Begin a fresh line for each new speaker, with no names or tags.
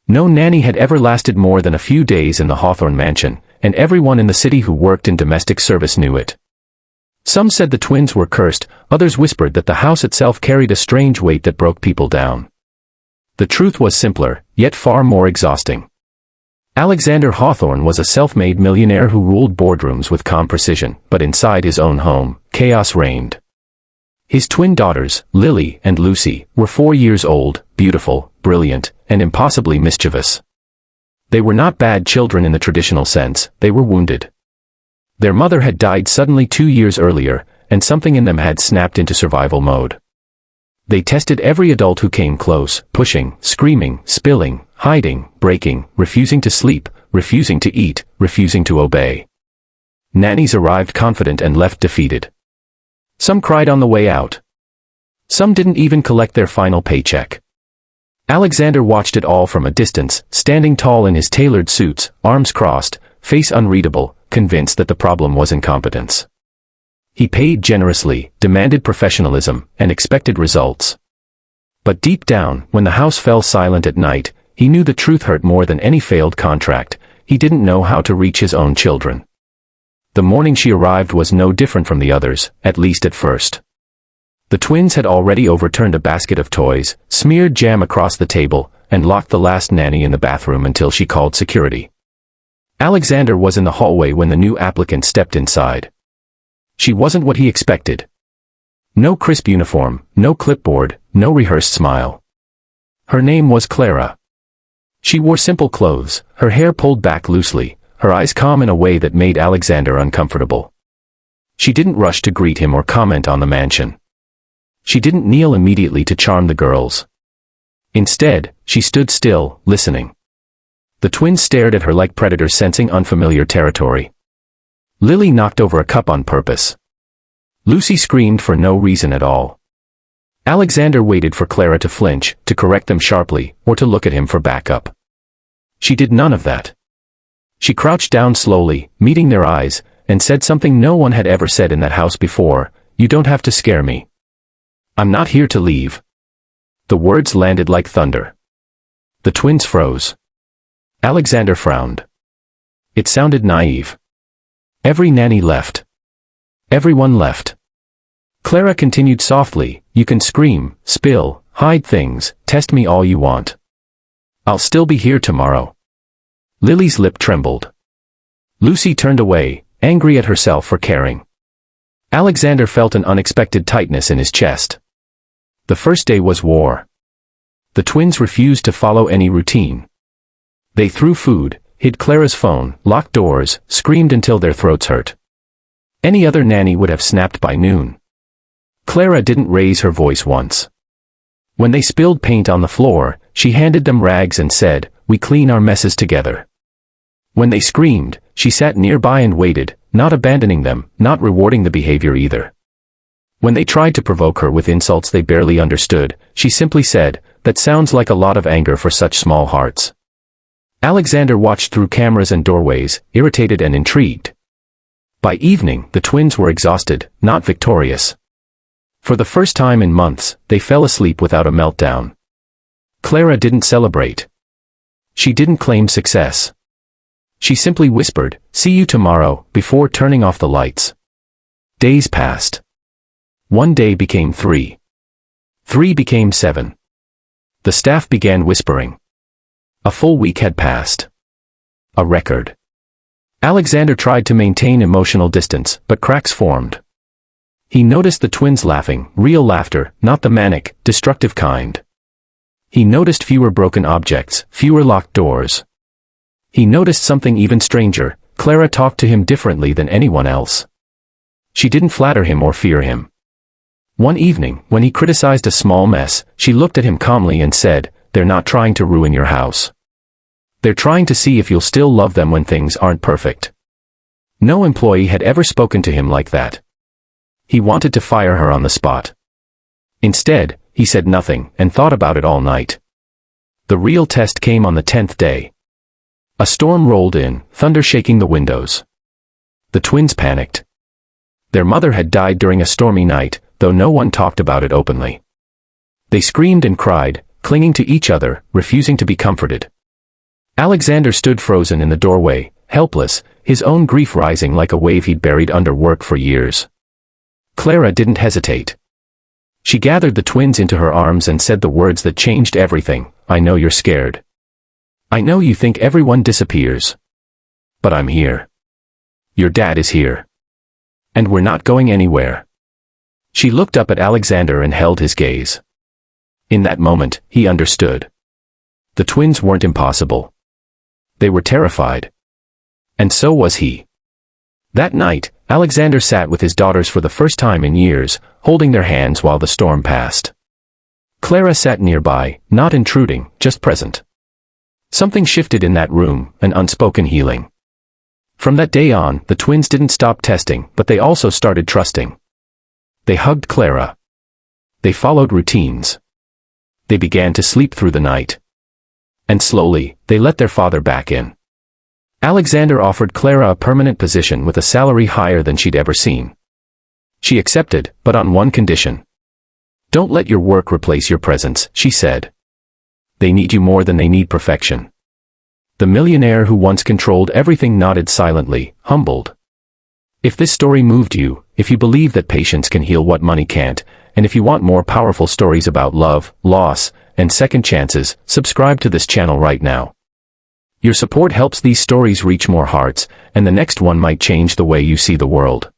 No nanny had ever lasted more than a few days in the Hawthorne mansion, and everyone in the city who worked in domestic service knew it. Some said the twins were cursed, others whispered that the house itself carried a strange weight that broke people down. The truth was simpler, yet far more exhausting. Alexander Hawthorne was a self-made millionaire who ruled boardrooms with calm precision, but inside his own home, chaos reigned. His twin daughters, Lily and Lucy, were 4 years old, beautiful, brilliant, and impossibly mischievous. They were not bad children in the traditional sense, they were wounded. Their mother had died suddenly 2 years earlier, and something in them had snapped into survival mode. They tested every adult who came close, pushing, screaming, spilling, hiding, breaking, refusing to sleep, refusing to eat, refusing to obey. Nannies arrived confident and left defeated. Some cried on the way out. Some didn't even collect their final paycheck. Alexander watched it all from a distance, standing tall in his tailored suits, arms crossed, face unreadable, convinced that the problem was incompetence. He paid generously, demanded professionalism, and expected results. But deep down, when the house fell silent at night, he knew the truth hurt more than any failed contract. He didn't know how to reach his own children. The morning she arrived was no different from the others, at least at first. The twins had already overturned a basket of toys, smeared jam across the table, and locked the last nanny in the bathroom until she called security. Alexander was in the hallway when the new applicant stepped inside. She wasn't what he expected. No crisp uniform, no clipboard, no rehearsed smile. Her name was Clara. She wore simple clothes, her hair pulled back loosely, her eyes calm in a way that made Alexander uncomfortable. She didn't rush to greet him or comment on the mansion. She didn't kneel immediately to charm the girls. Instead, she stood still, listening. The twins stared at her like predators sensing unfamiliar territory. Lily knocked over a cup on purpose. Lucy screamed for no reason at all. Alexander waited for Clara to flinch, to correct them sharply, or to look at him for backup. She did none of that. She crouched down slowly, meeting their eyes, and said something no one had ever said in that house before, "You don't have to scare me. I'm not here to leave." The words landed like thunder. The twins froze. Alexander frowned. It sounded naive. Every nanny left. Everyone left. Clara continued softly, "You can scream, spill, hide things, test me all you want. I'll still be here tomorrow." Lily's lip trembled. Lucy turned away, angry at herself for caring. Alexander felt an unexpected tightness in his chest. The first day was war. The twins refused to follow any routine. They threw food, hid Clara's phone, locked doors, screamed until their throats hurt. Any other nanny would have snapped by noon. Clara didn't raise her voice once. When they spilled paint on the floor, she handed them rags and said, "We clean our messes together." When they screamed, she sat nearby and waited, not abandoning them, not rewarding the behavior either. When they tried to provoke her with insults they barely understood, she simply said, "That sounds like a lot of anger for such small hearts." Alexander watched through cameras and doorways, irritated and intrigued. By evening, the twins were exhausted, not victorious. For the first time in months, they fell asleep without a meltdown. Clara didn't celebrate. She didn't claim success. She simply whispered, "See you tomorrow," before turning off the lights. Days passed. 1 day became 3. 3 became 7. The staff began whispering. A full week had passed. A record. Alexander tried to maintain emotional distance, but cracks formed. He noticed the twins laughing, real laughter, not the manic, destructive kind. He noticed fewer broken objects, fewer locked doors. He noticed something even stranger. Clara talked to him differently than anyone else. She didn't flatter him or fear him. One evening, when he criticized a small mess, she looked at him calmly and said, "They're not trying to ruin your house. They're trying to see if you'll still love them when things aren't perfect." No employee had ever spoken to him like that. He wanted to fire her on the spot. Instead, he said nothing and thought about it all night. The real test came on the 10th day. A storm rolled in, thunder shaking the windows. The twins panicked. Their mother had died during a stormy night, though no one talked about it openly. They screamed and cried, clinging to each other, refusing to be comforted. Alexander stood frozen in the doorway, helpless, his own grief rising like a wave he'd buried under work for years. Clara didn't hesitate. She gathered the twins into her arms and said the words that changed everything. I know you're scared. I know you think everyone disappears. But I'm here. Your dad is here. And we're not going anywhere. She looked up at Alexander and held his gaze. In that moment, he understood. The twins weren't impossible. They were terrified. And so was he. That night, Alexander sat with his daughters for the first time in years, holding their hands while the storm passed. Clara sat nearby, not intruding, just present. Something shifted in that room, an unspoken healing. From that day on, the twins didn't stop testing, but they also started trusting. They hugged Clara. They followed routines. They began to sleep through the night. And slowly, they let their father back in. Alexander offered Clara a permanent position with a salary higher than she'd ever seen. She accepted, but on one condition. Don't let your work replace your presence, she said. They need you more than they need perfection. The millionaire who once controlled everything nodded silently, humbled. If this story moved you, if you believe that patience can heal what money can't, and if you want more powerful stories about love, loss, and second chances, subscribe to this channel right now. Your support helps these stories reach more hearts, and the next one might change the way you see the world.